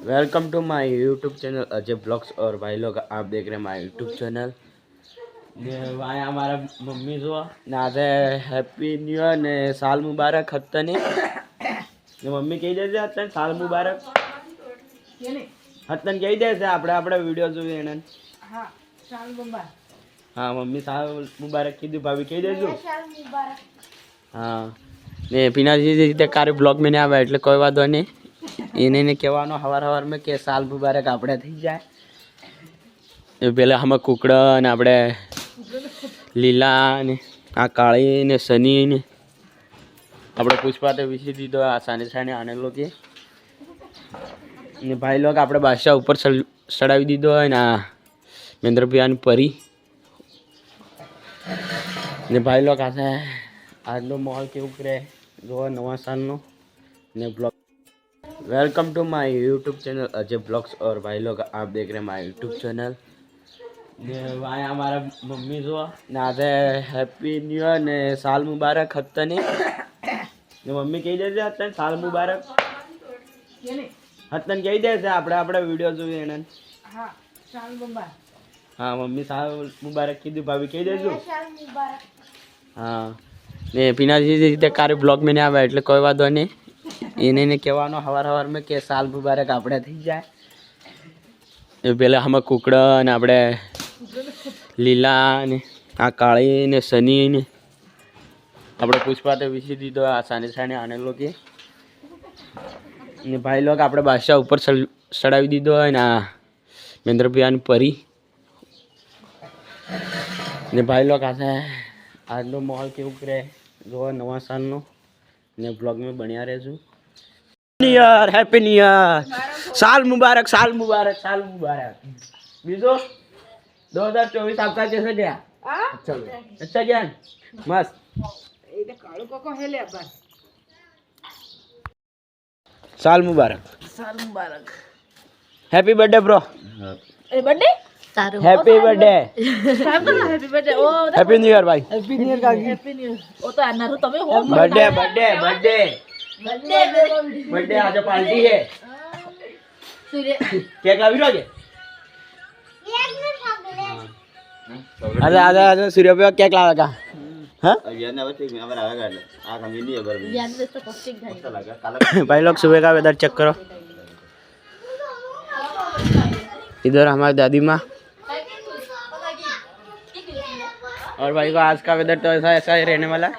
Welcome to my YouTube channel Ajay blogs. और भाई लोग आप देख रहे हैं माय यूट्यूब चैनल। ने भाई हमारा मम्मी जो ना हैप्पी न्यू ईयर ने साल मुबारक हत्ता ने मम्मी कही दे हत्ता साल मुबारक हत्ता कही दे આપણે આપણે વિડિયો જોઈએ એને। હા સાલ મુબારક। હા મમ્મી સાલ મુબારક કીધું, ભાભી કહી દેજો સાલ મુબારક। હા ને પીનાજી રીતે કાર્ય બ્લોગ में नहीं आवे એટલે કોઈ વાંધો નહીં। એને કહેવાનો હવાર હવારમાં કે સાલ મુબારક આપણે થઈ જાય। એ પેલા આમાં કુકડા ને આપણે લીલા ને આ કાળી ને સની ને આપણે પુષ્પા તો વિસી દીધો આ સાને સાને આને લોકો ને ભાઈ लोग આપણે બાદશાહ ઉપર ચડાવી દીધો હોય ને આ મહેન્દ્રભાઈ પરી ને ભાઈ लोग આ આજનો માહોલ કેવું કરે જો નવા સાલનો ने blog. Welcome to my YouTube channel Ajay blogs. और भाई लोग आप देख रहे हैं माय यूट्यूब चैनल। भाई हमारा मम्मी जो ना हैप्पी न्यू ईयर ने साल मुबारक हत्ता ने मम्मी कही दे हत्ता साल मुबारक हत्ता कही दे આપણે આપણે વિડિયો જોઈએ એને। હા સાલ મુબારક। હા મમ્મી સાલ મુબારક કીધું, ભાભી કહી દેજો સાલ મુબારક। હા ને પીનાજી રીતે કાર્ય બ્લોગ में नहीं आवे એટલે કોઈ વાંધો નહીં। એને કહેવાનો હવાર હવારમાં કે સાલ મુબારક આપણે થઈ જાય। એ પેલા આમાં કુકડા ને આપણે લીલા ને આ કાળી ને સની ને આપણે પુષ્પા તો વિસી દીધો આ સાને સાને આને લોકો ને ભાઈ लोग આપણે બાદશાહ ઉપર ચડાવી દીધો હોય ને આ મહેન્દ્રભાઈ પરી ને ભાઈ लोग આજનો માહોલ કેવું કરે જો નવા સાલનો ને બ્લોગ में બન્યા રહેજો। New year happy new year साल मुबारक साल मुबारक साल मुबारक। बीजो 2024 आपका कैसे गया? अच्छा गया मस्त। साल मुबारक साल मुबारक। Happy birthday bro. Birthday happy birthday happy birthday ओ हैप्पी न्यू ईयर भाई। हैप्पी न्यू ईयर का हैप्पी न्यू ईयर ओ तो आना तो તમે हो बर्थडे बर्थडे बर्थडे बर्थडे आज पार्टी है। केक लावी रोजे अरे आजा आजा सूर्य पे केक लावेगा। हां अभियान ने बच्चे में आवेगा એટલે આ કમી નહીં ખબર અभियान ने तो कॉस्टिंग થાય। भाई लोग सुबह का वेदर चेक करो। इधर हमारी दादी माँ और भाई को आज का वेदर तो ऐसा ऐसा ही रहने वाला है।